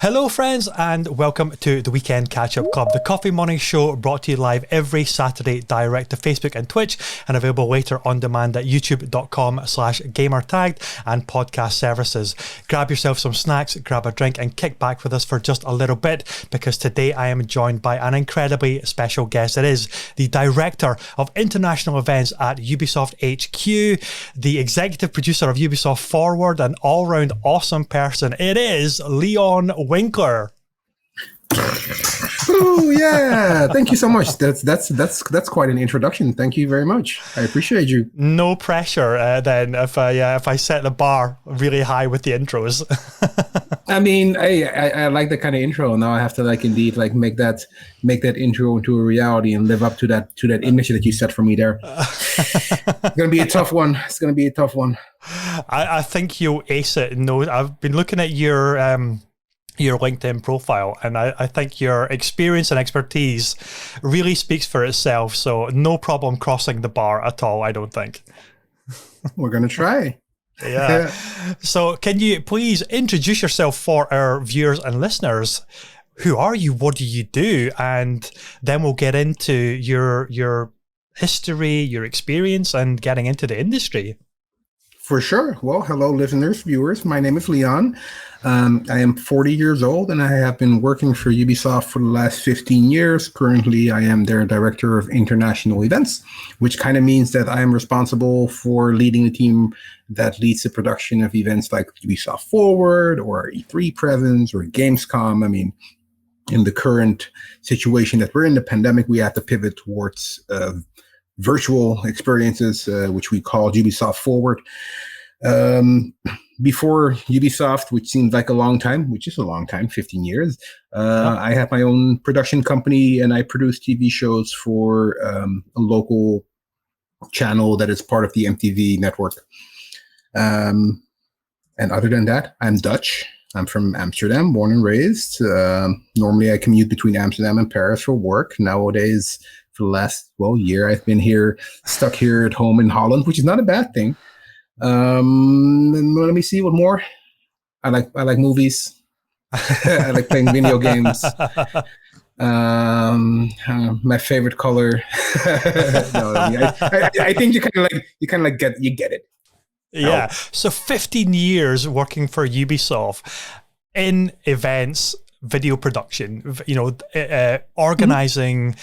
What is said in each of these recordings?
Hello, friends, and welcome to the Weekend Catch-Up Club, the coffee morning show brought to you live every Saturday direct to Facebook and Twitch and available later on demand at youtube.com/gamertagged and podcast services. Grab yourself some snacks, grab a drink, and kick back with us for just a little bit because today I am joined by an incredibly special guest. It is the Director of International Events at Ubisoft HQ, the Executive Producer of Ubisoft Forward, an all-round awesome person. It is Leon Winkler. Oh yeah, thank you so much. That's quite an introduction. Thank you very much. I appreciate you. No pressure then if I set the bar really high with the intros. I mean, I like that kind of intro. Now I have to indeed make that intro into a reality and live up to that image that you set for me there. It's gonna be a tough one. I think you'll ace it. No, I've been looking at your LinkedIn profile, and I think your experience and expertise really speaks for itself. So no problem crossing the bar at all, I don't think. We're going to try. Yeah. So can you please introduce yourself for our viewers and listeners? Who are you? What do you do? And then we'll get into your history, your experience, and getting into the industry. For sure. Well, hello, listeners, viewers. My name is Leon. I am 40 years old, and I have been working for Ubisoft for the last 15 years. Currently, I am their Director of International Events, which kind of means that I am responsible for leading the team that leads the production of events like Ubisoft Forward or E3 Presence or Gamescom. I mean, in the current situation that we're in, the pandemic, we had to pivot towards virtual experiences, which we call Ubisoft Forward. Before Ubisoft, which seems like a long time, which is a long time, 15 years, I had my own production company and I produced TV shows for a local channel that is part of the MTV network. And other than that, I'm Dutch. I'm from Amsterdam, born and raised. Normally I commute between Amsterdam and Paris for work. Nowadays, for the last year, I've been stuck here at home in Holland, which is not a bad thing. And let me see what more. I like movies. I like playing video games. My favorite color. No, I think you kind of get it. Yeah. So 15 years working for Ubisoft in events, video production, organizing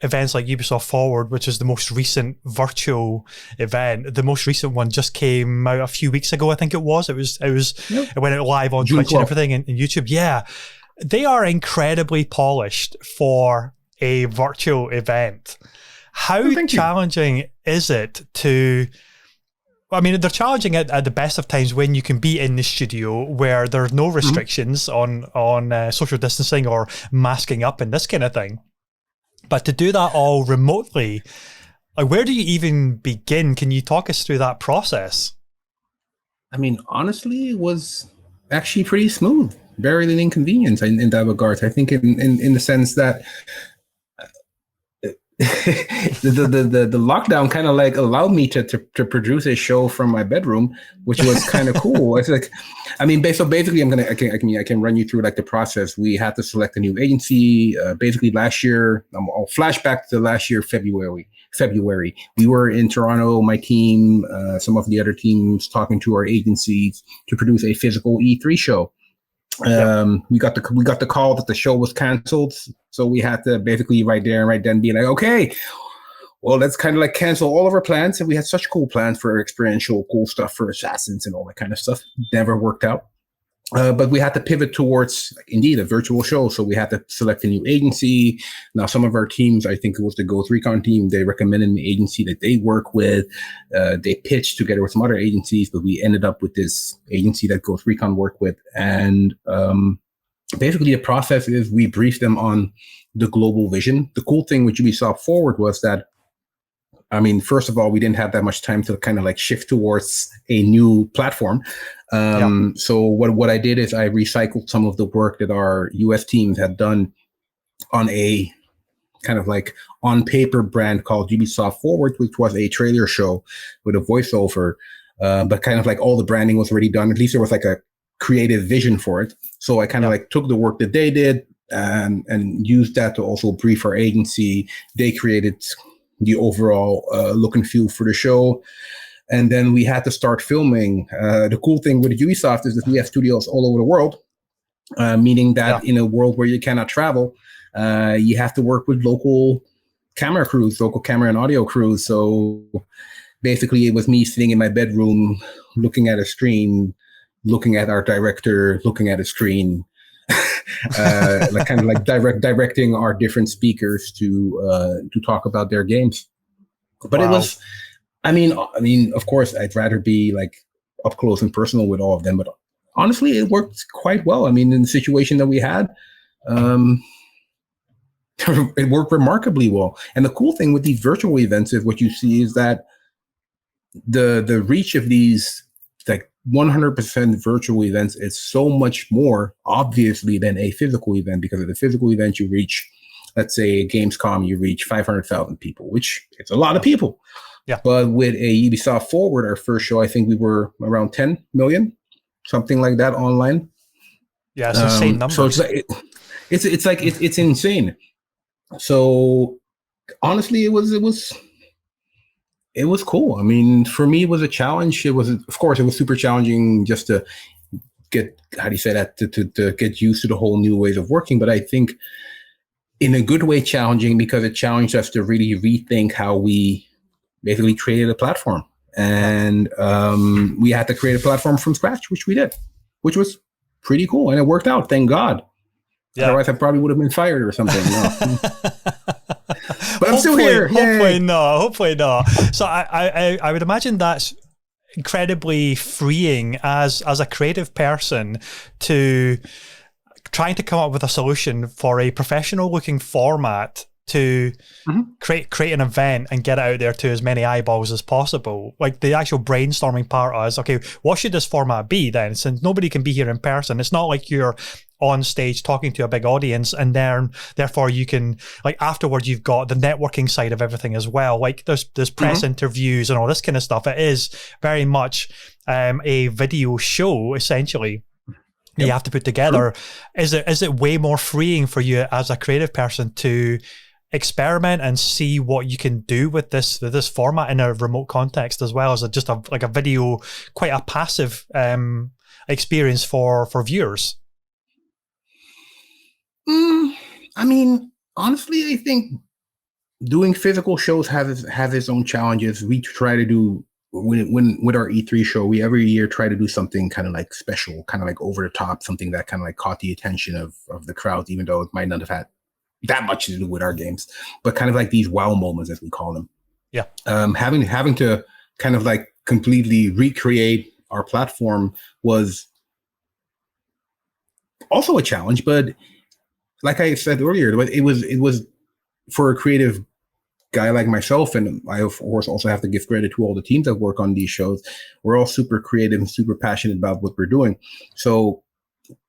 events like Ubisoft Forward, which is the most recent virtual event. The most recent one just came out a few weeks ago, I think it was. It went out live on June Twitch 12th. and everything and YouTube. Yeah. They are incredibly polished for a virtual event. How challenging is it to... I mean, they're challenging it at the best of times when you can be in the studio where there's no restrictions on social distancing or masking up and this kind of thing. But to do that all remotely, where do you even begin? Can you talk us through that process? I mean, honestly, it was actually pretty smooth. Very little inconvenience in that regard. I think in the sense that the lockdown kind of allowed me to produce a show from my bedroom, which was kind of cool. It's basically I can run you through the process. We had to select a new agency. Basically last year, I'll flash back to last year, February. We were in Toronto, my team, some of the other teams talking to our agencies to produce a physical E3 show. We got the call that the show was canceled, so we had to basically right there and right then be like, okay, well, let's kind of cancel all of our plans. And we had such cool plans for experiential cool stuff for Assassins and all that kind of stuff. Never worked out. But we had to pivot towards, indeed, a virtual show. So we had to select a new agency. Now, some of our teams, I think it was the Ghost Recon team, they recommended an agency that they work with. They pitched together with some other agencies, but we ended up with this agency that Ghost Recon worked with. And basically, the process is we briefed them on the global vision. The cool thing with Ubisoft Forward was that, first of all, we didn't have that much time to kind of shift towards a new platform. So what I did is I recycled some of the work that our US teams had done on a kind of on paper brand called Ubisoft Forward, which was a trailer show with a voiceover. But kind of all the branding was already done. At least there was a creative vision for it. So I kind of like took the work that they did and used that to also brief our agency. They created the overall look and feel for the show. And then we had to start filming. The cool thing with Ubisoft is that we have studios all over the world, meaning that in a world where you cannot travel, you have to work with local camera crews, local camera and audio crews. So basically it was me sitting in my bedroom, looking at a screen, looking at our director, looking at a screen, like kind of like directing our different speakers to talk about their games. But it was, I mean, of course, I'd rather be like up close and personal with all of them. But honestly, it worked quite well. I mean, in the situation that we had, it worked remarkably well. And the cool thing with these virtual events is what you see is that the reach of these like 100% virtual events is so much more obviously than a physical event, because at the physical event you reach, let's say Gamescom, you reach 500,000 people, which it's a lot of people. Yeah. But with a Ubisoft Forward, our first show, I think we were around 10 million, something like that online. Yeah, it's insane numbers. So it's insane. So honestly, it was cool. I mean, for me, it was a challenge. It was super challenging just to get, how do you say that, to get used to the whole new ways of working. But I think in a good way challenging, because it challenged us to really rethink how we basically created a platform. And we had to create a platform from scratch, which we did, which was pretty cool. And it worked out, thank God. Yeah. Otherwise, I probably would have been fired or something. But I'm still here. Hopefully not. So I would imagine that's incredibly freeing as a creative person to trying to come up with a solution for a professional looking format to create an event and get it out there to as many eyeballs as possible. Like the actual brainstorming part is, okay, what should this format be then? Since nobody can be here in person, it's not like you're on stage talking to a big audience and then therefore you can, like, afterwards you've got the networking side of everything as well. Like there's press interviews and all this kind of stuff. It is very much a video show essentially. You have to put together. Is it way more freeing for you as a creative person to experiment and see what you can do with this format in a remote context, as well as just like a video, quite a passive experience for viewers? I mean, honestly, I think doing physical shows has its own challenges. We try to do, when with our E3 show, we every year try to do something kind of like special, kind of like over the top, something that kind of like caught the attention of the crowd, even though it might not have had that much to do with our games, but kind of like these wow moments, as we call them. Yeah. Having to kind of like completely recreate our platform was also a challenge, but like I said earlier, it was for a creative guy like myself, and I of course also have to give credit to all the teams that work on these shows. We're all super creative and super passionate about what we're doing. So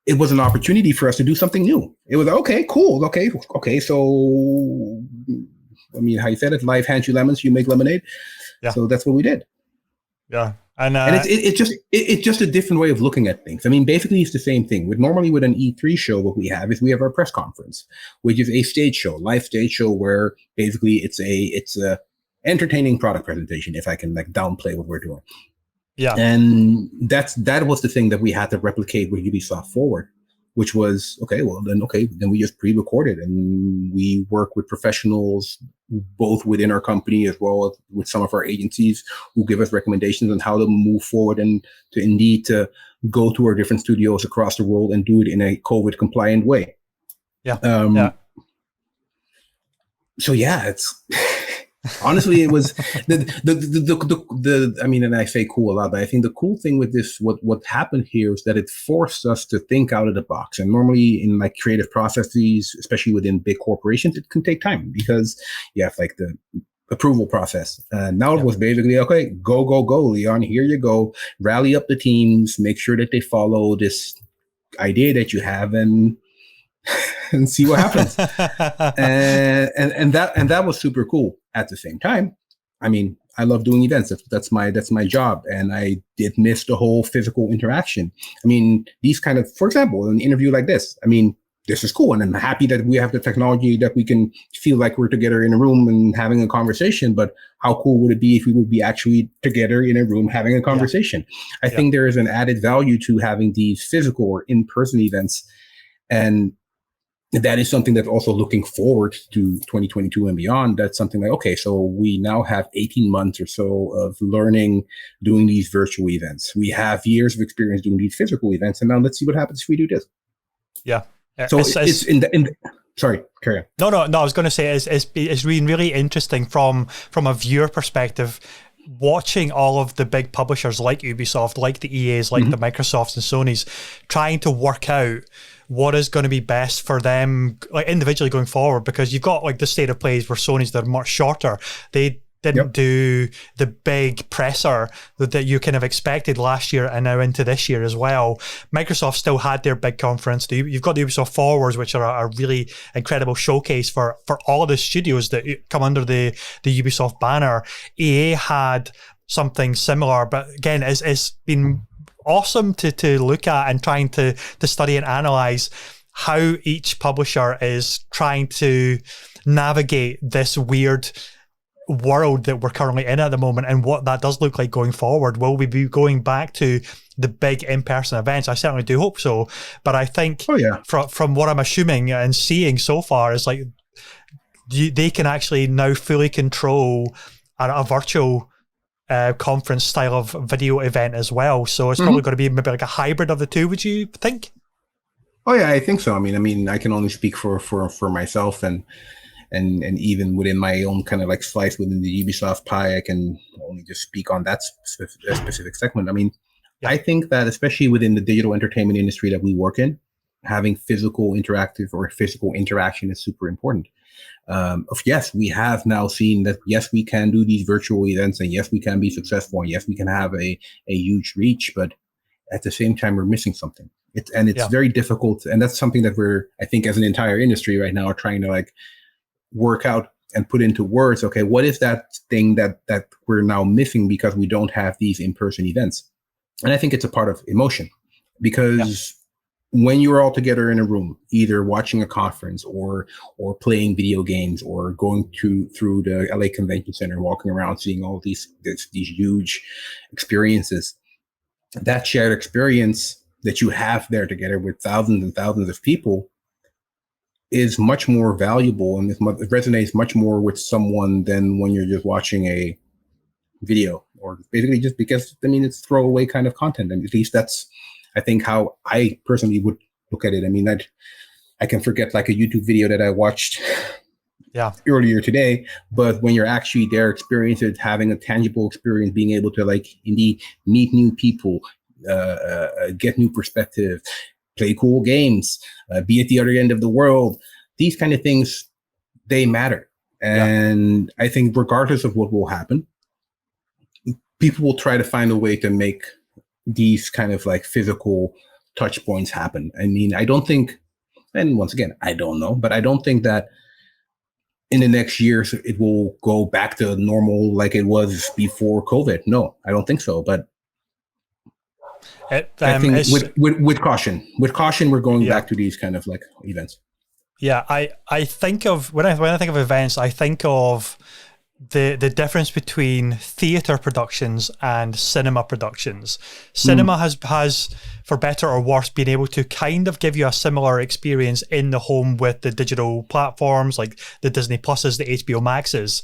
it was an opportunity for us to do something new. It was okay, cool, okay. So I mean, how you said it, life hands you lemons, you make lemonade. Yeah. So that's what we did. Yeah. And it's just a different way of looking at things. I mean, basically it's the same thing. Normally with an E3 show, what we have our press conference, which is a stage show, live stage show, where basically it's a entertaining product presentation, if I can like downplay what we're doing. Yeah. And that was the thing that we had to replicate with Ubisoft Forward, which was, then we just pre-record it, and we work with professionals both within our company as well as with some of our agencies who give us recommendations on how to move forward and to go to our different studios across the world and do it in a COVID compliant way. Yeah. So yeah, it's honestly, it was the I mean, and I say cool a lot, but I think the cool thing with this, what happened here is that it forced us to think out of the box. And normally in like creative processes, especially within big corporations, it can take time because you have like the approval process. Now it was basically, okay, go, Leon, here you go. Rally up the teams, make sure that they follow this idea that you have, and see what happens. and that was super cool. At the same time, I mean, I love doing events. That's my job, and I did miss the whole physical interaction. I mean, these kind of, for example, an interview like this. I mean, this is cool, and I'm happy that we have the technology that we can feel like we're together in a room and having a conversation. But how cool would it be if we would be actually together in a room having a conversation? I think there is an added value to having these physical or in-person events, and that is something that's also looking forward to 2022 and beyond. That's something like, okay, so we now have 18 months or so of learning doing these virtual events. We have years of experience doing these physical events, and now let's see what happens if we do this. Yeah. So it's in the sorry, carry on. No. I was going to say it's been really interesting from a viewer perspective, watching all of the big publishers like Ubisoft, like the EAs, like the Microsofts and Sonys, trying to work out what is going to be best for them, like individually going forward, because you've got like the state of plays where Sony's, they're much shorter. They didn't do the big presser that you kind of expected last year and now into this year as well. Microsoft still had their big conference. You've got the Ubisoft Forwards, which are a really incredible showcase for all of the studios that come under the Ubisoft banner. EA had something similar, but again, it's been awesome to look at and trying to study and analyze how each publisher is trying to navigate this weird world that we're currently in at the moment, and what that does look like going forward. Will we be going back to the big in-person events? I certainly do hope so, but I think from what I'm assuming and seeing so far is like they can actually now fully control a virtual conference style of video event as well. So it's probably going to be maybe like a hybrid of the two, would you think? Oh yeah, I think so. I mean, I can only speak for myself, and even within my own kind of like slice within the Ubisoft pie, I can only just speak on that specific segment. I mean, I think that especially within the digital entertainment industry that we work in, having physical interactive or physical interaction is super important. Yes, we have now seen that, yes, we can do these virtual events, and yes, we can be successful, and yes, we can have a huge reach, but at the same time, we're missing something. It's very difficult. And that's something that I think as an entire industry right now are trying to like work out and put into words. Okay, what is that thing that we're now missing because we don't have these in-person events? And I think it's a part of emotion, because when you're all together in a room, either watching a conference or playing video games or going through the LA Convention Center, walking around, seeing all these huge experiences, that shared experience that you have there together with thousands and thousands of people is much more valuable, and it resonates much more with someone than when you're just watching a video, or basically just because, I mean, it's throwaway kind of content. And at least that's, I think, how I personally would look at it. I mean, I can forget like a YouTube video that I watched earlier today, but when you're actually there, experience it, having a tangible experience, being able to like indeed meet new people, get new perspective, play cool games, be at the other end of the world, these kind of things, they matter. And I think regardless of what will happen, people will try to find a way to make these kind of like physical touch points happen. I mean, I don't think, and once again, I don't know, but I don't think that in the next years it will go back to normal like it was before COVID. No, I don't think so. But I think with caution, we're going back to these kind of like events. Yeah, I think of when I think of events, I think of the difference between theater productions and cinema productions. Cinema has, for better or worse, been able to kind of give you a similar experience in the home with the digital platforms like the Disney Pluses, the HBO Maxes,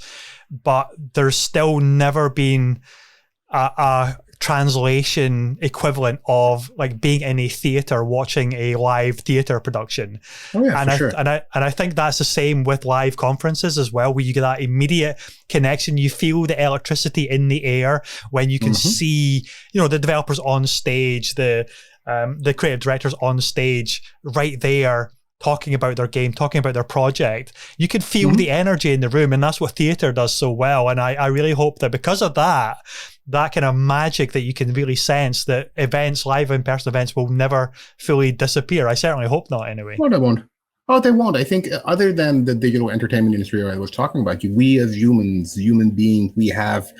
but there's still never been a translation equivalent of like being in a theater watching a live theater production. And I think that's the same with live conferences as well, where you get that immediate connection. You feel the electricity in the air when you can see, the developers on stage, the creative directors on stage right there talking about their game, talking about their project. You can feel the energy in the room, and that's what theater does so well. And I really hope that because of that kind of magic that you can really sense, that events, live in-person events, will never fully disappear. I certainly hope not anyway. No, they won't. Oh, they won't. I think other than the digital entertainment industry I was talking about, we as humans, human beings, we have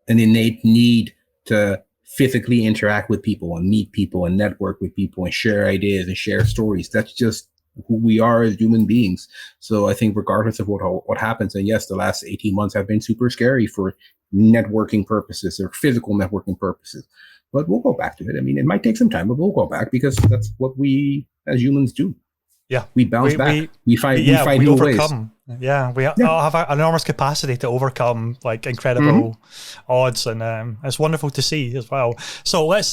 an innate need to physically interact with people and meet people and network with people and share ideas and share stories. That's just who we are as human beings. So I think regardless of what happens, and yes, the last 18 months have been super scary for networking purposes or physical networking purposes, but we'll go back to it. I mean, it might take some time, but we'll go back because that's what we as humans do. Yeah, we bounce back. We find new overcome. ways. Yeah, we all have an enormous capacity to overcome like incredible odds, and it's wonderful to see as well. So let's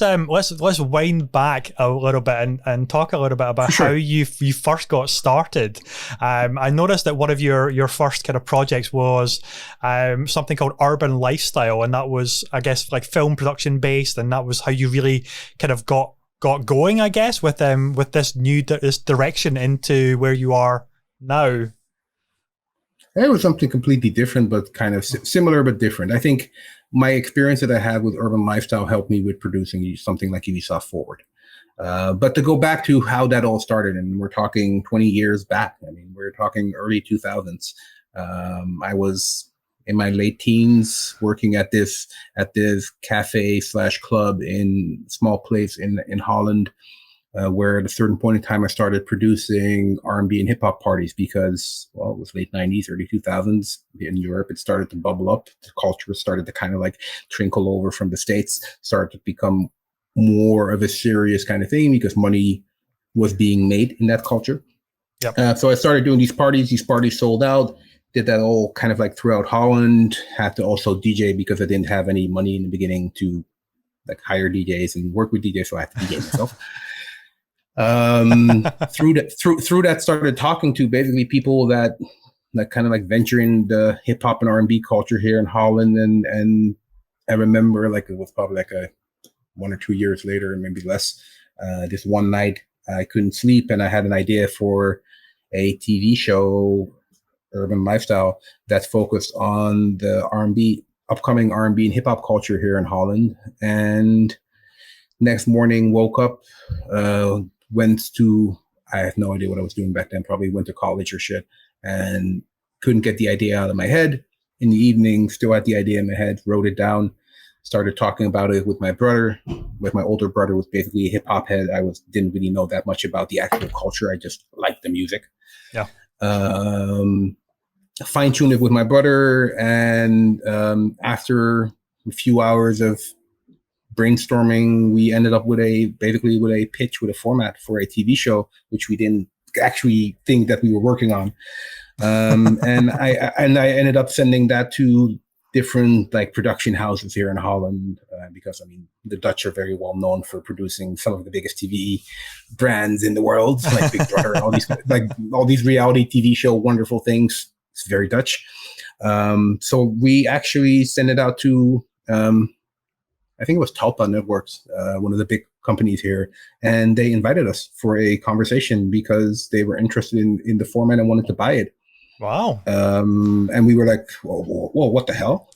wind back a little bit and talk a little bit about how you first got started. I noticed that one of your first kind of projects was something called Urban Lifestyle, and that was, I guess, like film production based, and that was how you really kind of got going, I guess, with this this direction into where you are now. It was something completely different, but kind of similar, but different. I think my experience that I had with Urban Lifestyle helped me with producing something like Ubisoft Forward. But to go back to how that all started, and we're talking 20 years back. I mean, we're talking early 2000s. I was in my late teens working at this cafe / club in small place in Holland, where at a certain point in time I started producing R&B and hip hop parties because, well, it was late 90s, early 2000s in Europe. It started to bubble up. The culture started to kind of like trickle over from the States, started to become more of a serious kind of thing because money was being made in that culture. Yep. So I started doing these parties. These parties sold out. Did that all kind of like throughout Holland. Had to also DJ because I didn't have any money in the beginning to like hire DJs and work with DJs, so I had to DJ myself. Through that started talking to basically people that kind of like venture in the hip hop and R&B culture here in Holland, and I remember like it was probably like 1 or 2 years later, maybe less. This one night I couldn't sleep and I had an idea for a TV show, Urban Lifestyle, that's focused on the upcoming R&B and hip hop culture here in Holland. And next morning woke up, I have no idea what I was doing back then, probably went to college or shit, and couldn't get the idea out of my head. In the evening, still had the idea in my head, wrote it down, started talking about it with my brother. With my older brother, was basically a hip hop head. Didn't really know that much about the actual culture. I just liked the music. Yeah. Fine-tuned it with my brother, and after a few hours of brainstorming, we ended up with a pitch, with a format for a TV show, which we didn't actually think that we were working on. And I ended up sending that to different like production houses here in Holland, because I mean the Dutch are very well known for producing some of the biggest TV brands in the world, like Big Brother and all these reality TV show wonderful things. It's very Dutch. So we actually sent it out to I think it was Talpa Networks, one of the big companies here, and they invited us for a conversation because they were interested in the format and wanted to buy it. Wow. And we were like, whoa, what the hell?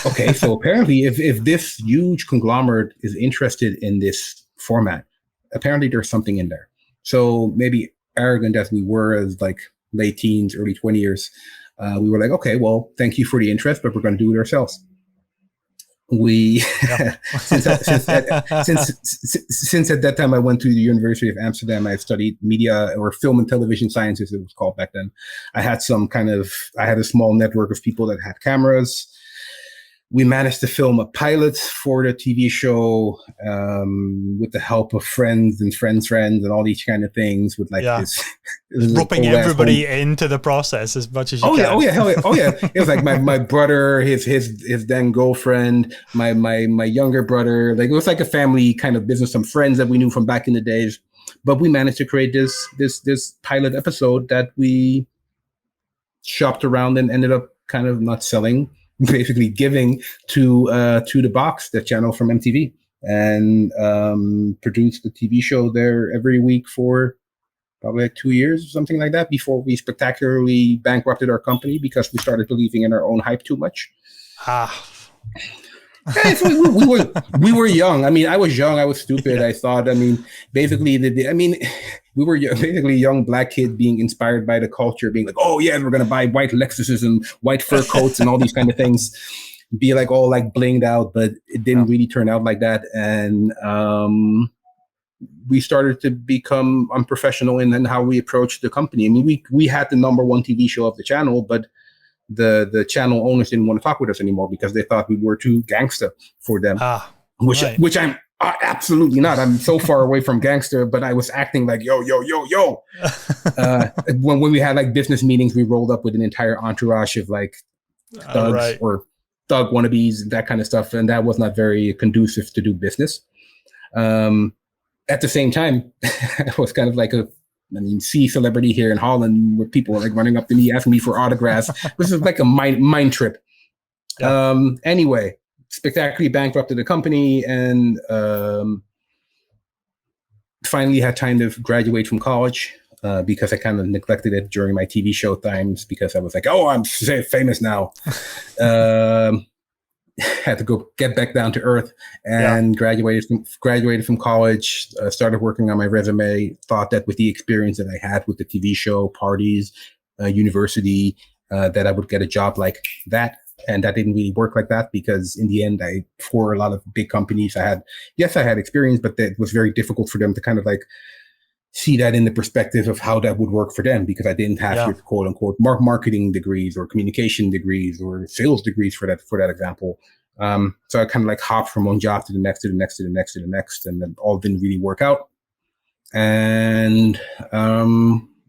Okay, so apparently if this huge conglomerate is interested in this format, apparently there's something in there. So maybe arrogant as we were as like late teens, early 20s, we were like, okay, well, thank you for the interest, but we're going to do it ourselves. Since at that time I went to the University of Amsterdam, I studied media or film and television sciences, it was called back then. I had a small network of people that had cameras. We managed to film a pilot for the TV show with the help of friends and friends and all these kind of things, with this roping everybody into the process as much as you can. Oh yeah. It was like my brother, his then girlfriend, my younger brother. Like it was like a family kind of business, some friends that we knew from back in the days. But we managed to create this pilot episode that we shopped around and ended up kind of not selling, basically giving to the Box, the channel from MTV, and produced the TV show there every week for probably like 2 years or something like that, before we spectacularly bankrupted our company because we started believing in our own hype too much. Hey, so we were young. I mean, I was young. I was stupid. I thought. I mean, basically, we were basically a young black kid being inspired by the culture, being like, "Oh yeah, we're gonna buy white Lexuses and white fur coats and all these kind of things." Be like all like blinged out, but it didn't really turn out like that, and we started to become unprofessional in how we approached the company. I mean, we had the number one TV show of the channel, but the channel owners didn't want to talk with us anymore because they thought we were too gangster for them. Which I'm absolutely not. I'm so far away from gangster, but I was acting like yo. When we had like business meetings, we rolled up with an entire entourage of like thugs or thug wannabes, that kind of stuff, and that was not very conducive to do business. At the same time, I was kind of like C celebrity here in Holland, where people are like running up to me asking me for autographs. This is like a mind trip. Yeah. Anyway, spectacularly bankrupted the company, and finally had time to graduate from college because I kind of neglected it during my TV show times because I was like, oh, I'm famous now. Had to go get back down to earth and graduated from college, started working on my resume, thought that with the experience that I had with the TV show, parties, university, that I would get a job like that. And that didn't really work like that because in the end, for a lot of big companies, I had experience, but it was very difficult for them to kind of like see that in the perspective of how that would work for them because I didn't have your quote unquote marketing degrees or communication degrees or sales degrees for that example. So I kind of like hopped from one job to the next, and then all didn't really work out. And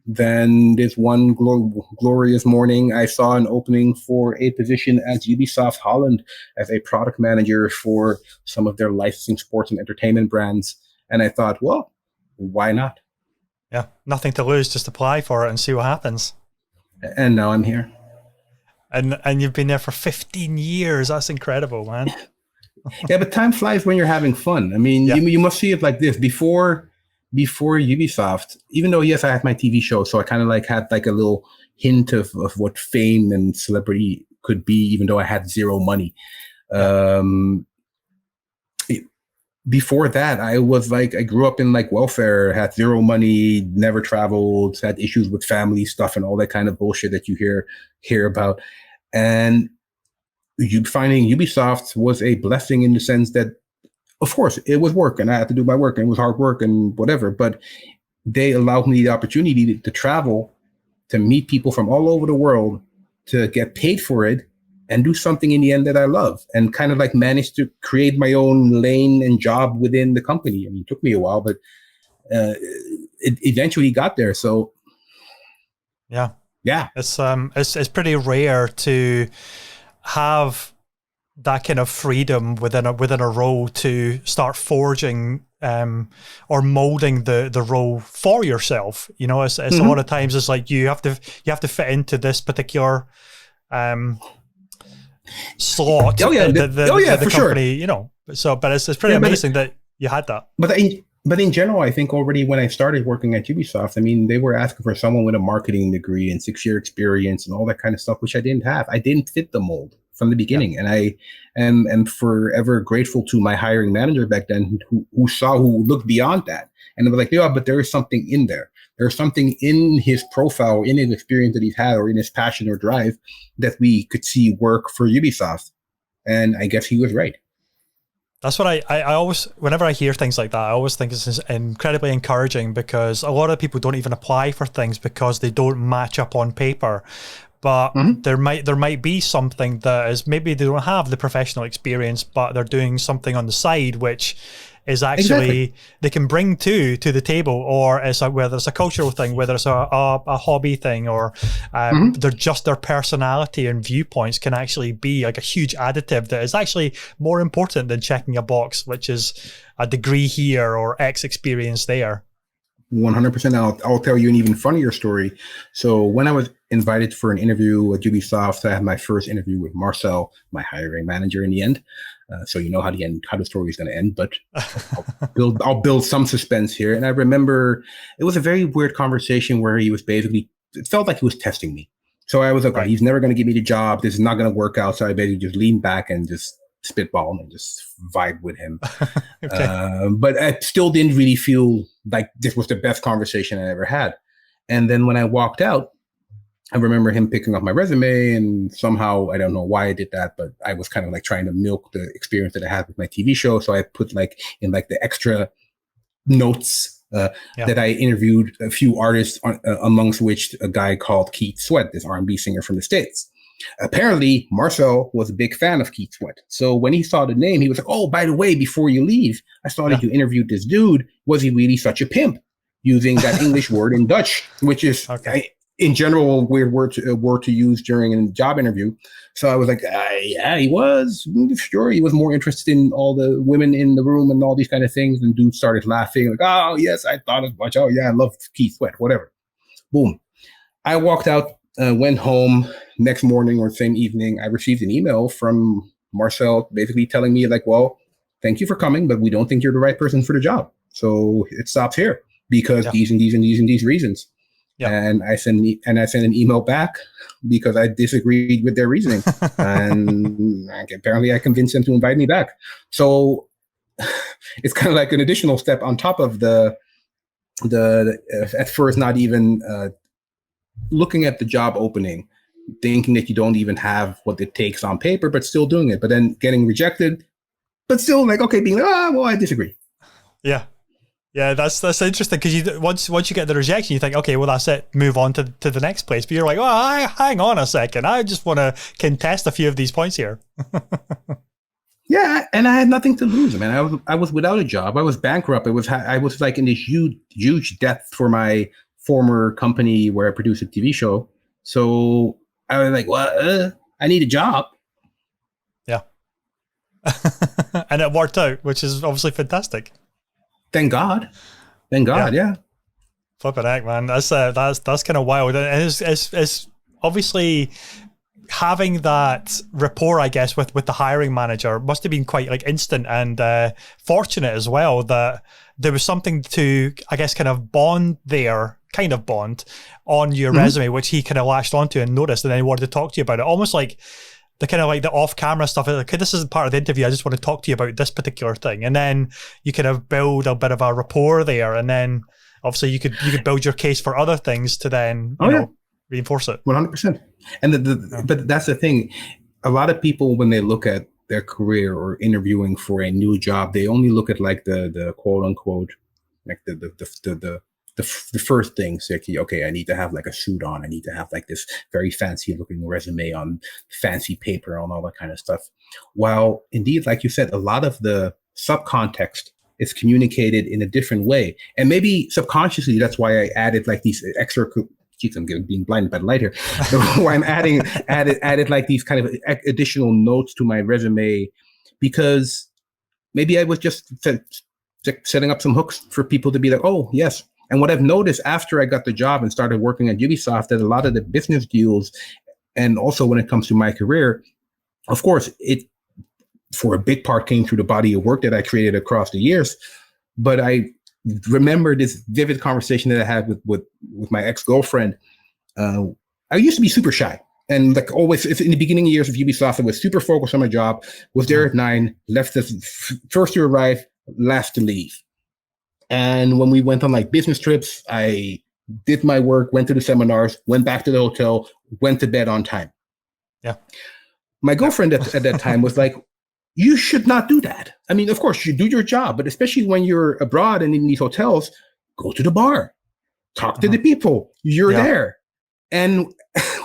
then this one glorious morning, I saw an opening for a position at Ubisoft Holland as a product manager for some of their licensing sports and entertainment brands. And I thought, well, why not? Yeah, nothing to lose, just apply for it and see what happens. And now I'm here. And you've been there for 15 years. That's incredible, man. Yeah, but time flies when you're having fun. I mean, you must see it like this. Before Ubisoft, even though, yes, I had my TV show, so I kind of like had like a little hint of what fame and celebrity could be, even though I had zero money. Before that, I grew up in like welfare, had zero money, never traveled, had issues with family stuff and all that kind of bullshit that you hear about. And finding Ubisoft was a blessing in the sense that, of course, it was work and I had to do my work and it was hard work and whatever, but they allowed me the opportunity to travel, to meet people from all over the world, to get paid for it, and do something in the end that I love, and kind of like manage to create my own lane and job within the company. I mean, it took me a while, but it eventually got there. So yeah, it's pretty rare to have that kind of freedom within a role to start forging or molding the role for yourself. You know, it's a lot of times it's like you have to fit into this particular slot. The for company, sure. You know. So, but it's pretty amazing that you had that. But in general, I think already when I started working at Ubisoft, I mean, they were asking for someone with a marketing degree and 6-year experience and all that kind of stuff, which I didn't have. I didn't fit the mold from the beginning, and I am forever grateful to my hiring manager back then who looked beyond that, and they were like, yeah, but there is something in there. There's something in his profile, in his experience that he's had, or in his passion or drive that we could see work for Ubisoft. And I guess he was right. That's what I always, whenever I hear things like that, I always think it's incredibly encouraging because a lot of people don't even apply for things because they don't match up on paper. But there might be something that is, maybe they don't have the professional experience, but they're doing something on the side, which is actually they can bring to the table, or whether it's a cultural thing, whether it's a hobby thing, or they're just their personality and viewpoints can actually be like a huge additive that is actually more important than checking a box, which is a degree here or X experience there. 100%. I'll tell you an even funnier story. So when I was invited for an interview at Ubisoft, I had my first interview with Marcel, my hiring manager, in the end. So you know how the story is going to end, but I'll build some suspense here. And I remember it was a very weird conversation where he was basically, it felt like he was testing me. So I was like, he's never going to give me the job. This is not going to work out. So I basically just leaned back and just spitball and just vibe with him. Okay. But I still didn't really feel like this was the best conversation I ever had. And then when I walked out, I remember him picking up my resume, and somehow, I don't know why I did that, but I was kind of like trying to milk the experience that I had with my TV show. So I put like in like the extra notes that I interviewed a few artists, amongst which a guy called Keith Sweat, this R&B singer from the States. Apparently, Marcel was a big fan of Keith Sweat. So when he saw the name, he was like, oh, by the way, before you leave, I saw that you interviewed this dude. Was he really such a pimp? Using that English word in Dutch, which is, in general, a weird word to use during a job interview. So I was like, yeah, he was. Sure, he was more interested in all the women in the room and all these kind of things. And dude started laughing, like, oh, yes, I thought as much. Oh, yeah, I love Keith Sweat, whatever. Boom. I walked out, went home. Next morning or same evening, I received an email from Marcel basically telling me, like, well, thank you for coming, but we don't think you're the right person for the job. So it stops here because these and these and these and these reasons. Yeah. And I sent an email back because I disagreed with their reasoning, and apparently I convinced them to invite me back. So it's kind of like an additional step on top of the at first not even looking at the job opening, thinking that you don't even have what it takes on paper, but still doing it, but then getting rejected, but still like, okay, being like, well, I disagree. Yeah. Yeah, that's interesting, because once you get the rejection, you think, okay, well, that's it, move on to the next place. But you're like, oh, hang on a second, I just want to contest a few of these points here. Yeah, and I had nothing to lose. I mean, I was without a job. I was bankrupt. I was like in this huge debt for my former company where I produced a TV show. So I was like, well, I need a job. Yeah, and it worked out, which is obviously fantastic. Thank God, yeah. Flipping heck, man, that's kind of wild, and it's obviously having that rapport, I guess, with the hiring manager must have been quite like instant and fortunate as well, that there was something to, I guess, kind of bond on your resume, which he kind of latched onto and noticed, and then he wanted to talk to you about it, almost like the kind of like the off-camera stuff. Like, okay, this isn't part of the interview, I just want to talk to you about this particular thing. And then you kind of build a bit of a rapport there. And then obviously you could build your case for other things to then, you know, reinforce it. 100%. And but that's the thing. A lot of people, when they look at their career or interviewing for a new job, they only look at like the quote unquote, like the first things, like, okay, I need to have like a suit on. I need to have like this very fancy looking resume on fancy paper and all that kind of stuff. While indeed, like you said, a lot of the subcontext is communicated in a different way. And maybe subconsciously, that's why I added like these extra, I'm being blinded by the light here. So why I'm added like these kind of additional notes to my resume, because maybe I was just setting up some hooks for people to be like, oh, yes. And what I've noticed after I got the job and started working at Ubisoft, that a lot of the business deals, and also when it comes to my career, of course, it for a big part came through the body of work that I created across the years. But I remember this vivid conversation that I had with my ex-girlfriend. I used to be super shy. And like always, in the beginning years of Ubisoft, I was super focused on my job, was there at 9, left as first to arrive, last to leave. And when we went on like business trips, I did my work, went to the seminars, went back to the hotel, went to bed on time. Yeah. My girlfriend at that time was like, you should not do that. I mean, of course, you do your job, but especially when you're abroad and in these hotels, go to the bar, talk to the people. You're there. And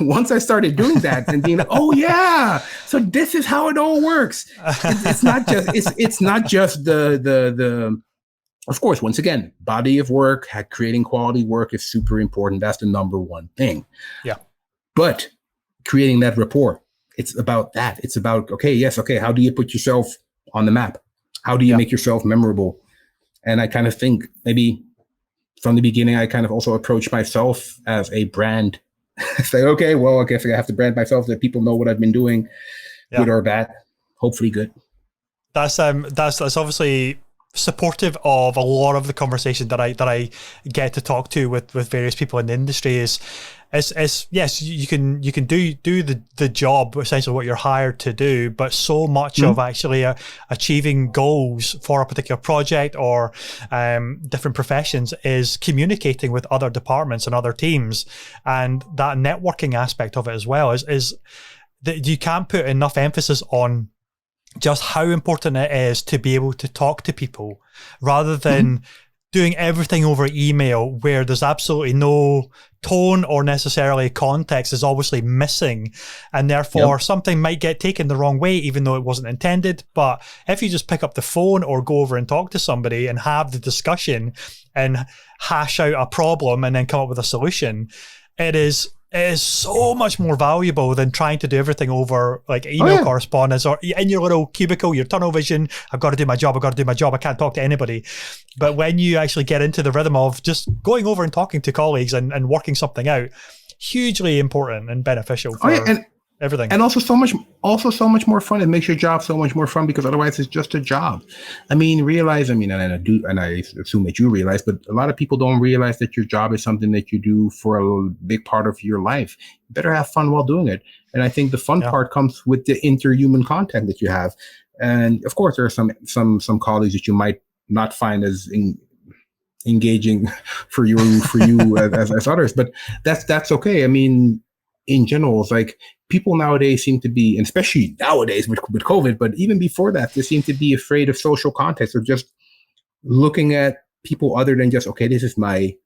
once I started doing that and being like, oh yeah, so this is how it all works. It's not just the of course, once again, body of work, creating quality work is super important. That's the number one thing. Yeah. But creating that rapport, it's about that. It's about, okay, how do you put yourself on the map? How do you make yourself memorable? And I kind of think maybe from the beginning, I kind of also approach myself as a brand. Say, okay, well, I guess I have to brand myself so that people know what I've been doing, good or bad, hopefully good. That's obviously supportive of a lot of the conversation that I get to talk to with various people in the industry is yes, you can do the job, essentially what you're hired to do, but so much of actually achieving goals for a particular project or different professions is communicating with other departments and other teams, and that networking aspect of it as well is that you can't put enough emphasis on just how important it is to be able to talk to people rather than doing everything over email where there's absolutely no tone or necessarily context is obviously missing, and therefore something might get taken the wrong way even though it wasn't intended. But if you just pick up the phone or go over and talk to somebody and have the discussion and hash out a problem and then come up with a solution, it is so much more valuable than trying to do everything over like email correspondence or in your little cubicle, your tunnel vision. I've got to do my job. I can't talk to anybody. But when you actually get into the rhythm of just going over and talking to colleagues and working something out, hugely important and beneficial for everything. And also so much more fun. It makes your job so much more fun because otherwise it's just a job. I mean, and I assume that you realize, but a lot of people don't realize that your job is something that you do for a big part of your life. You better have fun while doing it. And I think the fun part comes with the interhuman contact that you have. And of course, there are some colleagues that you might not find as engaging for you as others, but that's okay. I mean, in general, it's like people nowadays seem to be, and especially nowadays with COVID, but even before that, they seem to be afraid of social context or just looking at people other than just, okay, this is my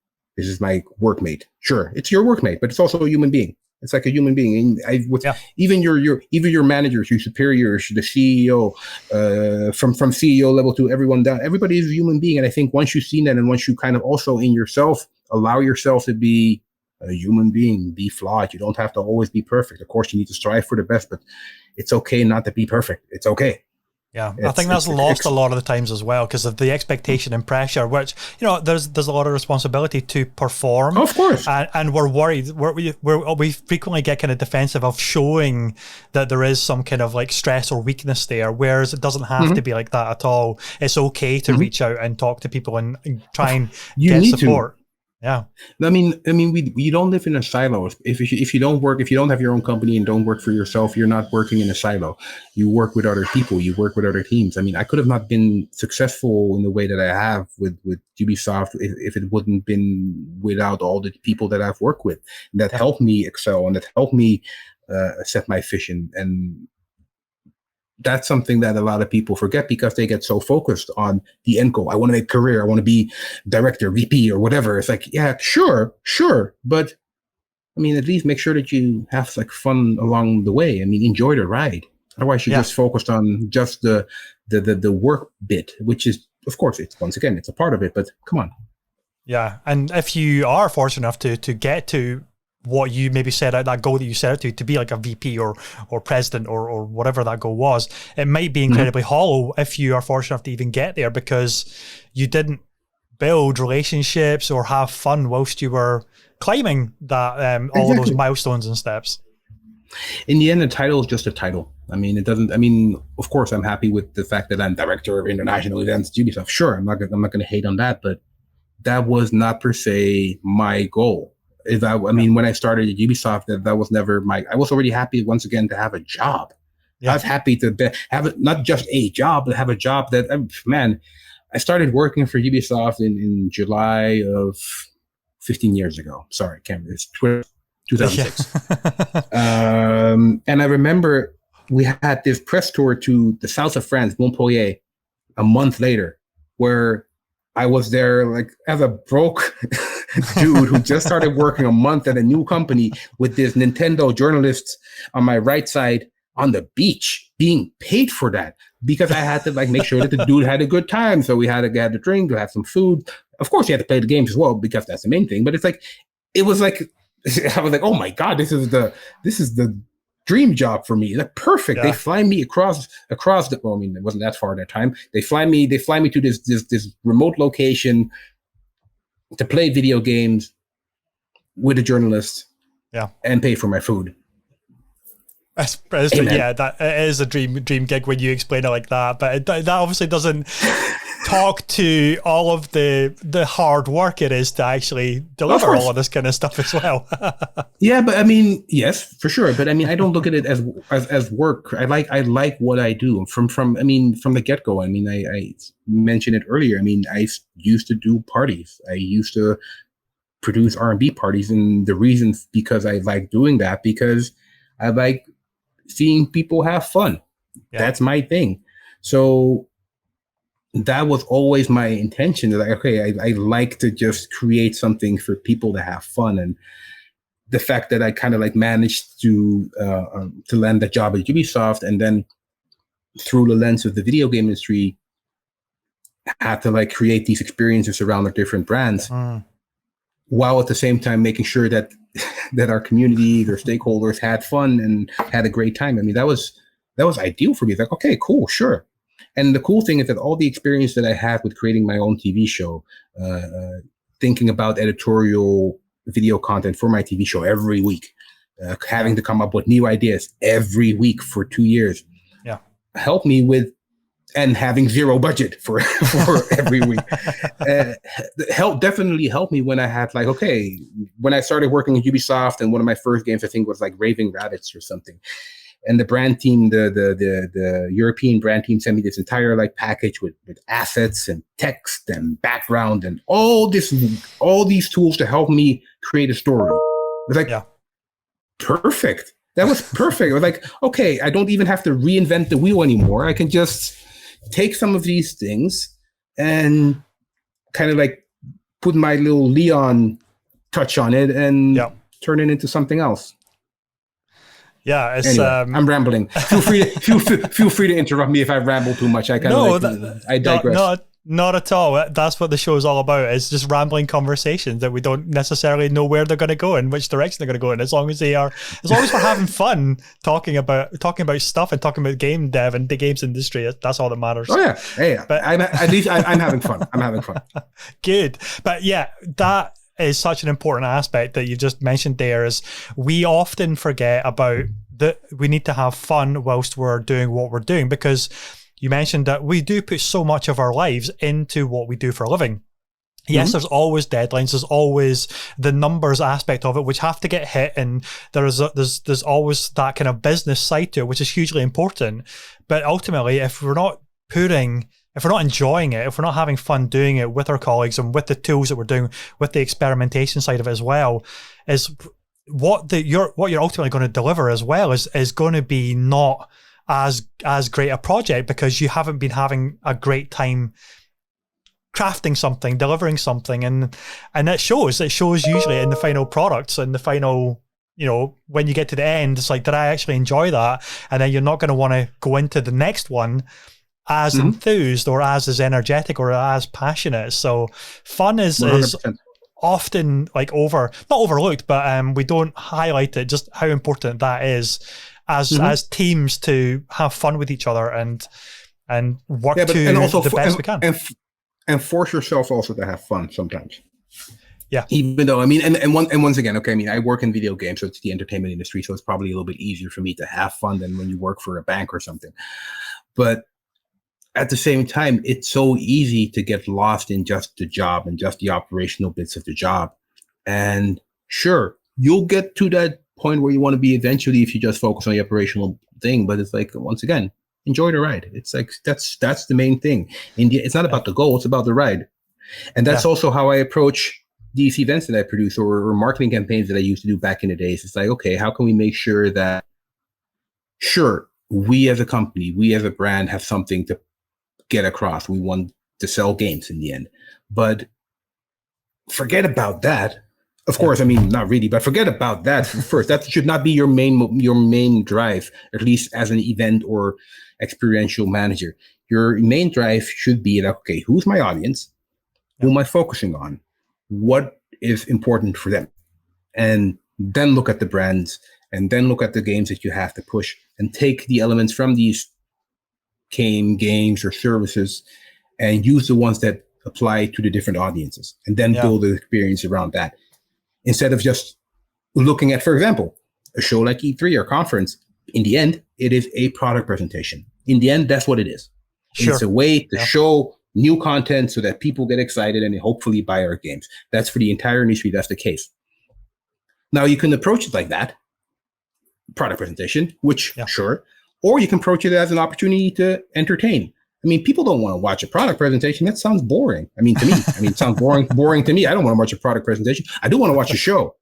workmate. Sure, it's your workmate, but it's also a human being. It's like a human being. And even your managers, your superiors, the CEO, from CEO level to everyone down, everybody is a human being. And I think once you've seen that, and once you kind of also in yourself allow yourself to be a human being, be flawed. You don't have to always be perfect. Of course, you need to strive for the best, but it's okay not to be perfect. It's okay. Yeah, I think that's lost a lot of the times as well because of the expectation and pressure, which, there's a lot of responsibility to perform. Of course. And we're worried. We frequently get kind of defensive of showing that there is some kind of like stress or weakness there, whereas it doesn't have to be like that at all. It's okay to reach out and talk to people and try and get support. Yeah. I mean, we don't live in a silo. If you don't have your own company and don't work for yourself, you're not working in a silo. You work with other people. You work with other teams. I mean, I could have not been successful in the way that I have with Ubisoft if it wouldn't been without all the people that I've worked with that helped me excel and that helped me set my vision. And that's something that a lot of people forget because they get so focused on the end goal. I want to make a career. I want to be director, VP, or whatever. It's like, yeah, sure. But I mean, at least make sure that you have like fun along the way. I mean, enjoy the ride. Otherwise, you're just focused on just the work bit, which is, of course, it's a part of it. But come on. Yeah, and if you are fortunate enough to get to what you maybe set out, that goal that you set out to be like a VP or president or whatever that goal was, it might be incredibly hollow if you are fortunate enough to even get there because you didn't build relationships or have fun whilst you were climbing that all of those milestones and steps. In the end, the title is just a title. I mean, of course, I'm happy with the fact that I'm director of international events at Ubisoft. Sure, I'm not going to hate on that, but that was not per se my goal. When I started at Ubisoft, that was never I was already happy once again to have a job. Yeah. I was happy to have not just a job, but have a job that, I started working for Ubisoft in July of 15 years ago. Sorry, Cameron, it's 2006. And I remember we had this press tour to the south of France, Montpellier, a month later, where I was there like as a broke dude who just started working a month at a new company with this Nintendo journalist on my right side on the beach being paid for that because I had to like make sure that the dude had a good time. So we had to get a drink, to have some food. Of course, you had to play the games as well because that's the main thing. But it was like, I was like, oh my God, this is the dream job for me. Like perfect. Yeah. They fly me across the, well, I mean, it wasn't that far at that time. They fly me to this remote location to play video games with a journalist, and pay for my food. Yeah, that it is a dream gig when you explain it like that. But that obviously doesn't talk to all of the hard work it is to actually deliver all of this kind of stuff as well. Yeah, but I mean, yes, for sure. But I mean, I don't look at it as work. I like what I do from the get go. I mean, I mentioned it earlier. I mean, I used to do parties. I used to produce R&B parties, and the reason because I like doing that because I like seeing people have fun. Yeah. That's my thing. So that was always my intention. Like, okay, I like to just create something for people to have fun. And the fact that I kind of like managed to land that job at Ubisoft, and then through the lens of the video game industry, had to like create these experiences around our different brands, while at the same time making sure that our community, their stakeholders had fun and had a great time. I mean, that was ideal for me. Like, okay, cool, sure. And the cool thing is that all the experience that I had with creating my own TV show, thinking about editorial video content for my TV show every week, having to come up with new ideas every week for 2 years, helped me with, and having zero budget for every week, definitely helped me when I had like, okay, when I started working at Ubisoft, and one of my first games I think was like Raving Rabbits or something, and the brand team, the European brand team, sent me this entire like package with assets and text and background and all these tools to help me create a story. It was like, perfect. That was perfect. It was like, okay, I don't even have to reinvent the wheel anymore. I can just take some of these things and kind of like put my little Leon touch on it and turn it into something else. Yeah, it's anyway, I'm rambling. Feel free to interrupt me if I ramble too much. I digress. Not at all. That's what the show is all about. It's just rambling conversations that we don't necessarily know where they're going to go and which direction they're going to go in. As long as we're having fun talking about stuff and talking about game dev and the games industry, that's all that matters. Oh yeah, yeah. But I'm having fun. I'm having fun. Good, but yeah, that is such an important aspect that you just mentioned there. Is we often forget about that we need to have fun whilst we're doing what we're doing, because you mentioned that we do put so much of our lives into what we do for a living. Yes, there's always deadlines. There's always the numbers aspect of it, which have to get hit, and there's always that kind of business side to it, which is hugely important. But ultimately, if we're not enjoying it, if we're not having fun doing it with our colleagues and with the tools that we're doing, with the experimentation side of it as well, is what you're ultimately going to deliver as well is going to be not as great a project, because you haven't been having a great time crafting something, delivering something, and it shows usually in the final products and the final, when you get to the end, it's like, did I actually enjoy that? And then you're not going to want to go into the next one as enthused or as energetic or as passionate. So fun is often like not overlooked, but we don't highlight it, just how important that is as teams to have fun with each other and work the best we can. And force yourself also to have fun sometimes. Yeah. Even though, I mean, and once again, okay, I mean, I work in video games, so it's the entertainment industry, so it's probably a little bit easier for me to have fun than when you work for a bank or something. But at the same time, it's so easy to get lost in just the job and just the operational bits of the job. And sure, you'll get to that point where you want to be eventually if you just focus on the operational thing. But it's like, once again, enjoy the ride. It's like, that's the main thing. It's not about the goal, it's about the ride. And that's also how I approach these events that I produce or marketing campaigns that I used to do back in the days. It's like, okay, how can we make sure that, sure, we as a company, we as a brand have something to get across. We want to sell games in the end. But forget about that. Of course, I mean, not really, but forget about that first. That should not be your main drive, at least as an event or experiential manager. Your main drive should be like, okay, who's my audience? Who am I focusing on? What is important for them? And then look at the brands, and then look at the games that you have to push, and take the elements from these games or services and use the ones that apply to the different audiences, and then build the experience around that. Instead of just looking at, for example, a show like E3 or conference, in the end, it is a product presentation. In the end, that's what it is. Sure. It's a way to show new content so that people get excited and hopefully buy our games. That's for the entire industry. That's the case. Now you can approach it like that, product presentation, which sure, or you can approach it as an opportunity to entertain. I mean, people don't want to watch a product presentation. That sounds boring. I mean, to me, it sounds boring to me. I don't want to watch a product presentation. I do want to watch a show.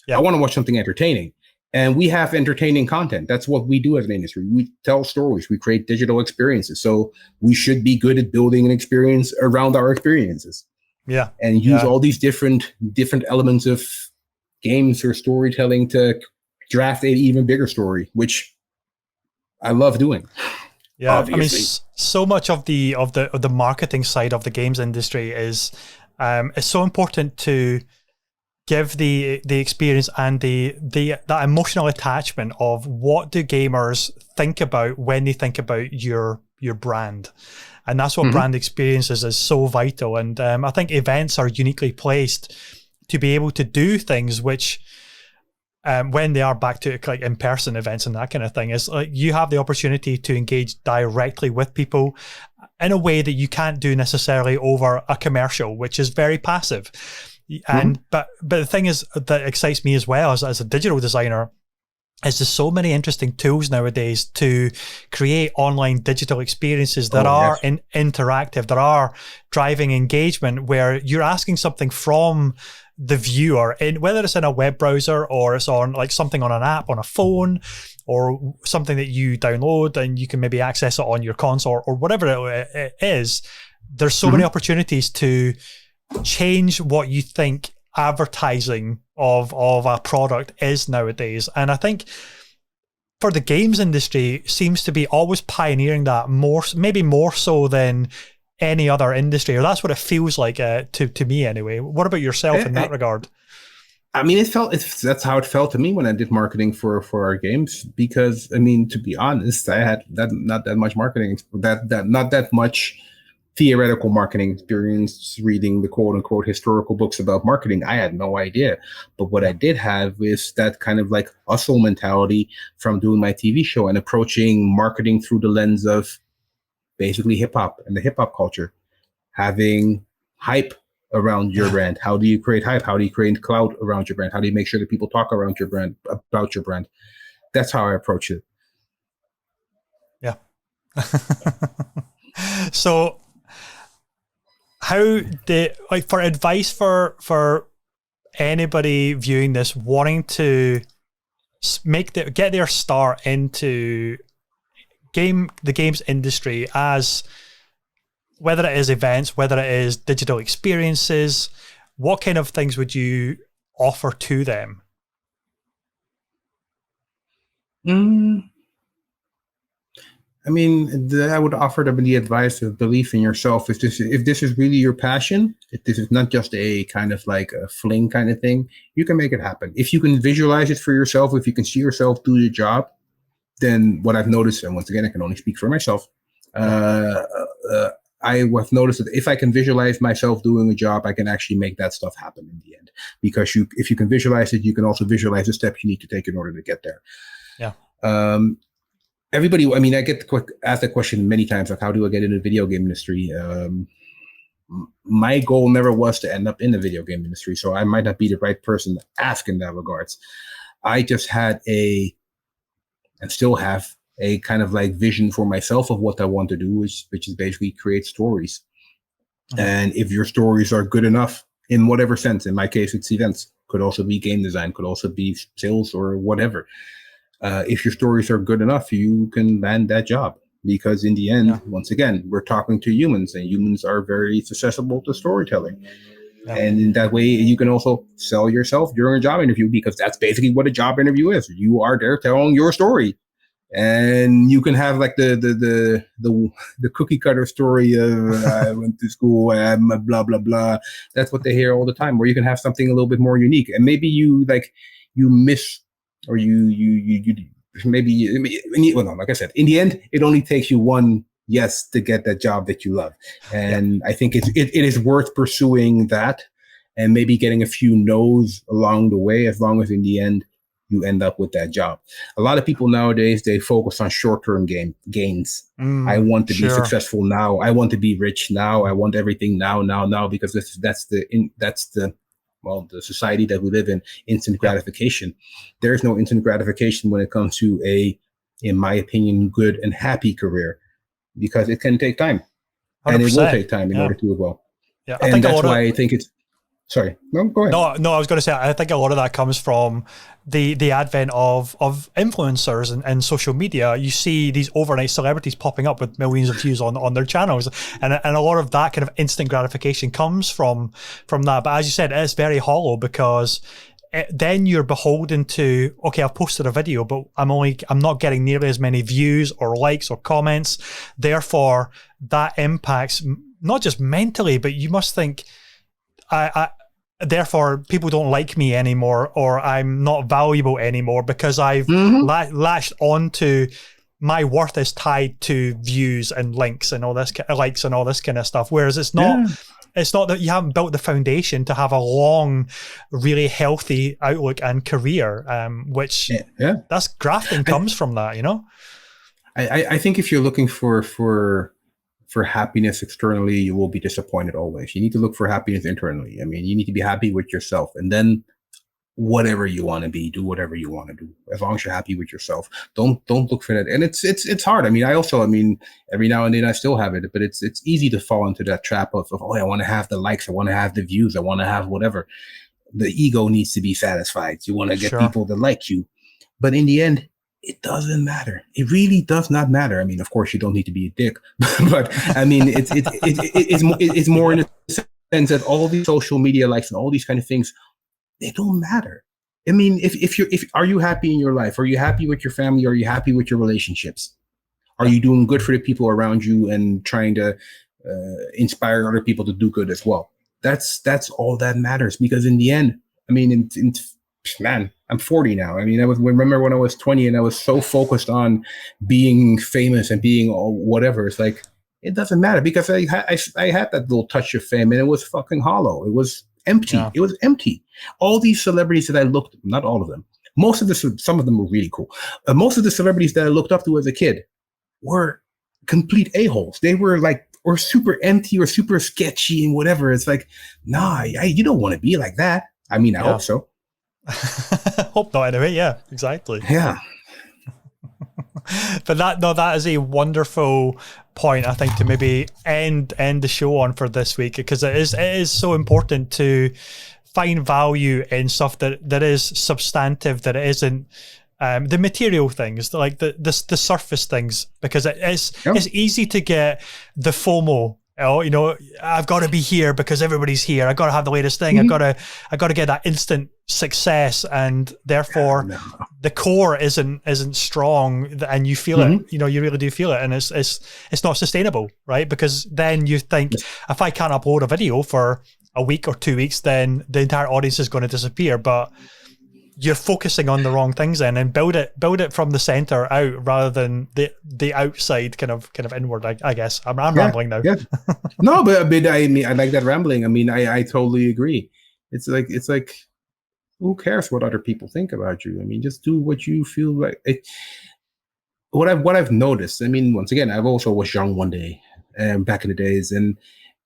I want to watch something entertaining. And we have entertaining content. That's what we do as an industry. We tell stories. We create digital experiences. So we should be good at building an experience around our experiences. Yeah. And use all these different elements of games or storytelling to draft an even bigger story, which I love doing. Yeah, obviously. I mean, so much of the marketing side of the games industry is it's so important to give the experience and that emotional attachment of what do gamers think about when they think about your brand. And that's what brand experiences is so vital. And I think events are uniquely placed to be able to do things which when they are back to like in-person events and that kind of thing, is like you have the opportunity to engage directly with people in a way that you can't do necessarily over a commercial, which is very passive. And but the thing is that excites me as well as a digital designer is there's so many interesting tools nowadays to create online digital experiences that are interactive, that are driving engagement, where you're asking something from the viewer, in whether it's in a web browser or it's on like something on an app on a phone or something that you download and you can maybe access it on your console or whatever it is. There's so many opportunities to change what you think advertising of a product is nowadays. And I think for the games industry seems to be always pioneering that maybe more so than any other industry, or that's what it feels like to me anyway. What about yourself in that regard? I mean, that's how it felt to me when I did marketing for our games, because I mean, to be honest, I had not that much marketing, not that much theoretical marketing experience reading the quote unquote historical books about marketing. I had no idea. But what I did have is that kind of like hustle mentality from doing my TV show and approaching marketing through the lens of basically hip hop and the hip hop culture, having hype around your brand. How do you create hype? How do you create clout around your brand? How do you make sure that people talk around your brand, about your brand? That's how I approach it. Yeah. So how for advice for anybody viewing this wanting to get their start into the games industry, as whether it is events, whether it is digital experiences, what kind of things would you offer to them? I mean, I would offer them the advice of belief in yourself. If this is really your passion, if this is not just a kind of like a fling kind of thing, you can make it happen. If you can visualize it for yourself, if you can see yourself do the job, then what I've noticed, and once again, I can only speak for myself, I have noticed that if I can visualize myself doing a job, I can actually make that stuff happen in the end. Because if you can visualize it, you can also visualize the steps you need to take in order to get there. Yeah. Everybody, I mean, I get asked that question many times, like, how do I get into the video game industry? My goal never was to end up in the video game industry, so I might not be the right person to ask in that regards. I just had and still have a kind of like vision for myself of what I want to do, which is basically create stories. And if your stories are good enough in whatever sense, in my case, it's events, could also be game design, could also be sales or whatever. If your stories are good enough, you can land that job, because in the end, once again, we're talking to humans, and humans are very susceptible to storytelling. Yeah. And in that way, you can also sell yourself during a job interview, because that's basically what a job interview is. You are there telling your story, and you can have like the cookie cutter story of I went to school, blah blah blah. That's what they hear all the time. Or you can have something a little bit more unique, and maybe you miss. Or like I said, in the end, it only takes you one yes to get that job that you love. And I think it is worth pursuing that, and maybe getting a few no's along the way, as long as in the end you end up with that job. A lot of people nowadays, they focus on short-term gains. I want to be successful now. I want to be rich now. I want everything now, because that's the society that we live in, instant gratification. There's no instant gratification when it comes to in my opinion, good and happy career, because it can take time. 100%. And it will take time in order to as well. Yeah, and that's why I think it's, sorry. No, go ahead. No, I was going to say, I think a lot of that comes from the advent of influencers and social media. You see these overnight celebrities popping up with millions of views on their channels. And a lot of that kind of instant gratification comes from that. But as you said, it's very hollow, because then you're beholden to, okay, I've posted a video, but I'm not getting nearly as many views or likes or comments. Therefore, that impacts not just mentally, but you must think, therefore, people don't like me anymore, or I'm not valuable anymore, because I've latched onto my worth is tied to views and links and all this, likes and all this kind of stuff. Whereas it's not that you haven't built the foundation to have a long, really healthy outlook and career, which that's grafting comes from that, you know? I think if you're looking for happiness externally, you will be disappointed always. You need to look for happiness internally. I mean, you need to be happy with yourself, and then whatever you want to be, do whatever you want to do, as long as you're happy with yourself. Don't look for that. And it's hard. I mean, every now and then I still have it, but it's easy to fall into that trap of I want to have the likes, I want to have the views, I want to have whatever. The ego needs to be satisfied. You want to get people to like you, but in the end, it doesn't matter. It really does not matter. I mean, of course, you don't need to be a dick, but I mean, it's more in the sense that all these social media likes and all these kind of things, they don't matter. I mean, if are you happy in your life? Are you happy with your family? Are you happy with your relationships? Are you doing good for the people around you and trying to inspire other people to do good as well? That's all that matters, because in the end, I mean, man, I'm 40 now. I mean, remember when I was 20 and I was so focused on being famous and being whatever. It's like, it doesn't matter, because I had that little touch of fame and it was fucking hollow. It was empty. Yeah. It was empty. All these celebrities that I looked, not all of them, some of them were really cool. Most of the celebrities that I looked up to as a kid were complete a-holes. They were like, or super empty or super sketchy and whatever. It's like, nah, you don't want to be like that. I mean, I hope so. Hope not anyway. Yeah, exactly. Yeah. But that is a wonderful point, I think, to maybe end the show on for this week, because it is so important to find value in stuff that is substantive, that it isn't the material things, like the surface things, because it's easy to get the FOMO. Oh, you know, I've got to be here because everybody's here. I got to have the latest thing. I got to get that instant success, and therefore the core isn't strong, and you feel it. You know, you really do feel it, and it's not sustainable, right? Because then you think, if I can't upload a video for a week or 2 weeks, then the entire audience is going to disappear. But you're focusing on the wrong things then, and build it from the center out rather than the outside kind of inward. I guess I'm rambling now. Yeah. No, but I mean, I like that rambling. I mean, I totally agree. It's like, who cares what other people think about you? I mean, just do what you feel like. What I've noticed. I mean, once again, I've also was young one day, back in the days, and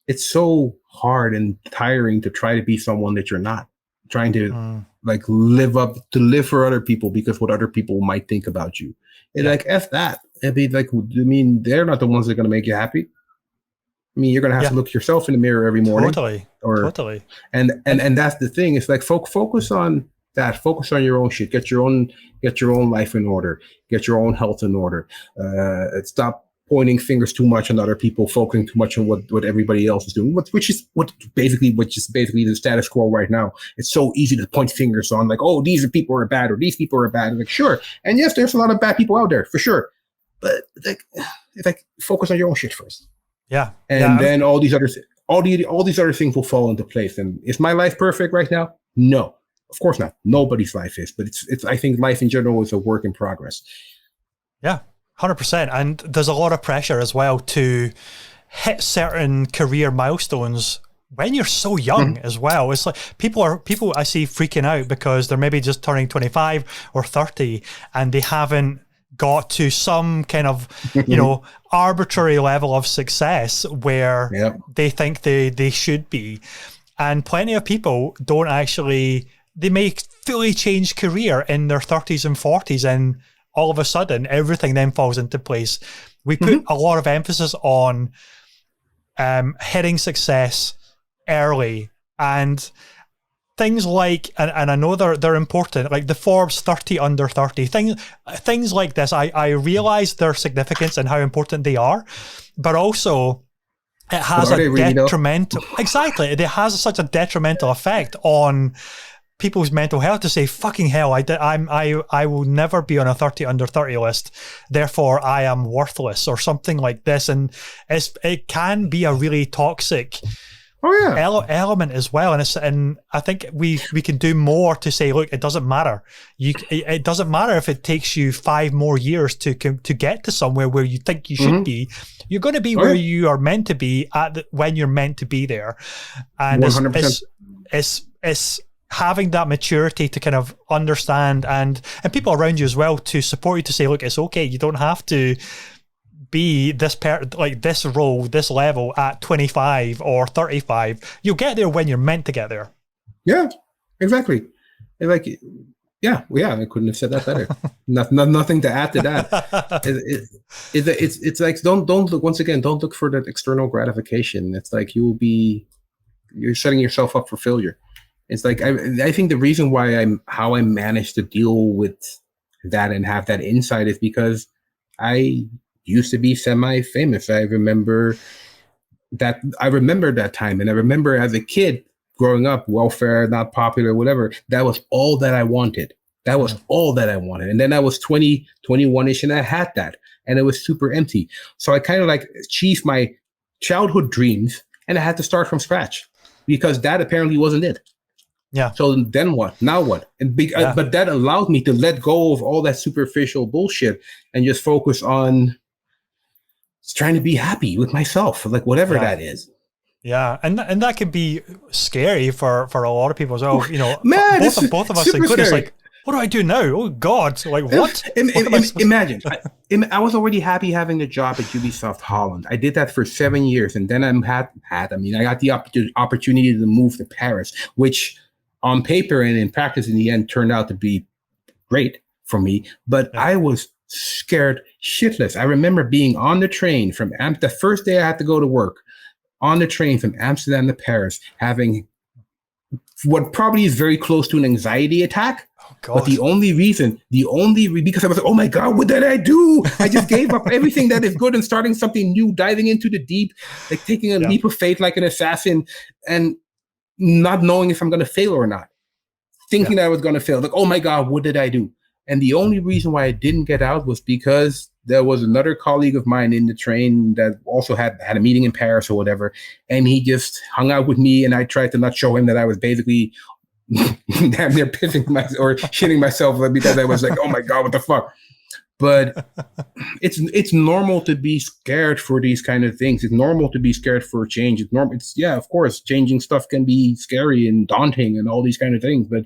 it's so hard and tiring to try to be someone that you're not. Trying to like live for other people because what other people might think about you. And like, F that. It'd be like, I mean, they're not the ones that are going to make you happy. I mean, you're going to have to look yourself in the mirror every morning. Totally. And that's the thing. It's like, focus on that. Focus on your own shit. Get your own life in order. Get your own health in order. Stop pointing fingers too much on other people, focusing too much on what everybody else is doing, which is basically the status quo right now. It's so easy to point fingers on, like, oh, these people are bad, or these people are bad. Like, sure, and yes, there's a lot of bad people out there for sure, but like focus on your own shit first. Yeah, and then all these other things will fall into place. And is my life perfect right now? No, of course not. Nobody's life is, but it's I think life in general is a work in progress. Yeah. 100%. And there's a lot of pressure as well to hit certain career milestones when you're so young as well. It's like people I see freaking out because they're maybe just turning 25 or 30 and they haven't got to some kind of, arbitrary level of success where they think they should be. And plenty of people don't actually, they may fully change career in their 30s and 40s, and all of a sudden everything then falls into place. We put a lot of emphasis on hitting success early, and things like, and I know they're important, like the Forbes 30 under 30 things like this. I realize their significance and how important they are, but also it has a detrimental exactly. It has such a detrimental effect on people's mental health to say, fucking hell, I will never be on a 30 under 30 list, therefore I am worthless, or something like this. And it can be a really toxic element as well. And I think we can do more to say, look, it doesn't matter. It doesn't matter if it takes you 5 more years to get to somewhere where you think you should be. You're going to be where you are meant to be when you're meant to be there. And 100%. It's having that maturity to kind of understand, and people around you as well to support you, to say, look, it's okay. You don't have to be this this role, this level at 25 or 35. You'll get there when you're meant to get there. Yeah, exactly. Like, I couldn't have said that better. Nothing to add to that. It's like, don't look, once again, don't look for that external gratification. It's like you're setting yourself up for failure. It's like, I think the reason why I managed to deal with that and have that insight is because I used to be semi-famous. I remember that time. And I remember as a kid growing up, welfare, not popular, whatever, that was all that I wanted. And then I was 20, 21-ish, and I had that. And it was super empty. So I kind of like achieved my childhood dreams, and I had to start from scratch because that apparently wasn't it. Yeah. So then what? Now what? But that allowed me to let go of all that superficial bullshit and just focus on trying to be happy with myself, like whatever that is. Yeah, and that can be scary for a lot of people as well. Man, both of us included. It's like, what do I do now? Oh God! Like what? Imagine, I was already happy having a job at Ubisoft Holland. I did that for 7 years, and then I got the opportunity to move to Paris, which on paper and in practice in the end turned out to be great for me. But I was scared shitless. I remember being on the train from the first day I had to go to work, on the train from Amsterdam to Paris, having what probably is very close to an anxiety attack. Oh, God. But the only reason, because I was like, oh my God, what did I do? I just gave up everything that is good and starting something new, diving into the deep, like taking a leap of faith like an assassin, and not knowing if I'm going to fail or not, thinking that I was going to fail. Like, oh my God, what did I do? And the only reason why I didn't get out was because there was another colleague of mine in the train that also had a meeting in Paris or whatever. And he just hung out with me, and I tried to not show him that I was basically damn near shitting myself because I was like, oh my God, what the fuck? But it's normal to be scared for these kind of things. It's normal to be scared for change. It's normal. Of course, changing stuff can be scary and daunting and all these kind of things. But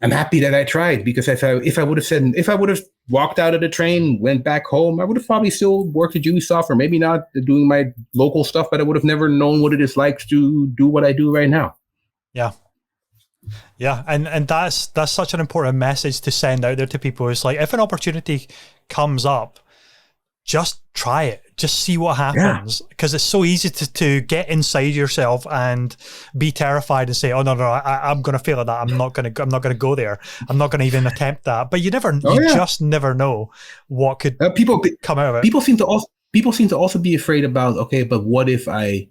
I'm happy that I tried, because if I would have walked out of the train, went back home, I would have probably still worked at Ubisoft, or maybe not doing my local stuff, but I would have never known what it is like to do what I do right now. Yeah. Yeah, and that's such an important message to send out there to people. It's like, if an opportunity comes up, just try it. Just see what happens, because it's so easy to get inside yourself and be terrified and say, "Oh no, I'm going to fail at that. I'm not going to go there. I'm not going to even attempt that." But you just never know what could come out of it. People seem to also be afraid about, okay, but what if I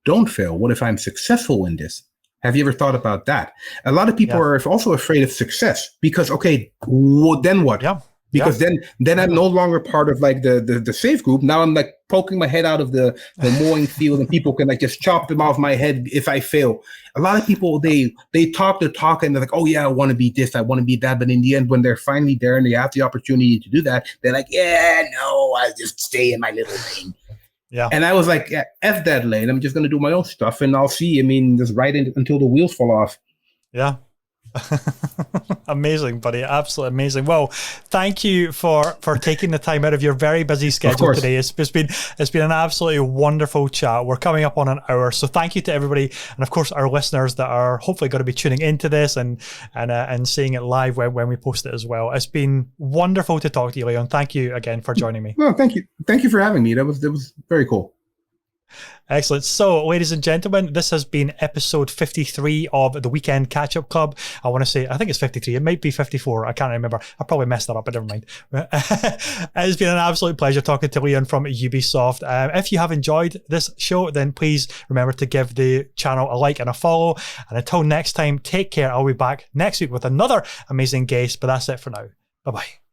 don't fail? What if I'm successful in this? Have you ever thought about that? A lot of people are also afraid of success because, okay, well, then what? Yeah. Because then I'm no longer part of like the safe group. Now I'm like poking my head out of the mowing field, and people can like just chop them off my head if I fail. A lot of people, they talk the talk and they're like, oh yeah, I want to be this, I want to be that. But in the end, when they're finally there and they have the opportunity to do that, they're like, yeah, no, I'll just stay in my little lane. Yeah. And I was like, yeah, F that lane. I'm just going to do my own stuff and I'll see. I mean, just ride it until the wheels fall off. Yeah. Amazing, buddy. Absolutely amazing. Well, thank you for taking the time out of your very busy schedule today. It's been an absolutely wonderful chat. We're coming up on an hour, so thank you to everybody, and of course our listeners that are hopefully going to be tuning into this and seeing it live when we post it as well. It's been wonderful to talk to you, Leon. Thank you again for joining me. Well, thank you for having me. That was very cool. Excellent. So, ladies and gentlemen, this has been episode 53 of the Weekend Catch-Up Club. I want to say, I think it's 53. It might be 54. I can't remember. I probably messed that up, but never mind. It's been an absolute pleasure talking to Leon from Ubisoft. If you have enjoyed this show, then please remember to give the channel a like and a follow. And until next time, take care. I'll be back next week with another amazing guest, but that's it for now. Bye-bye.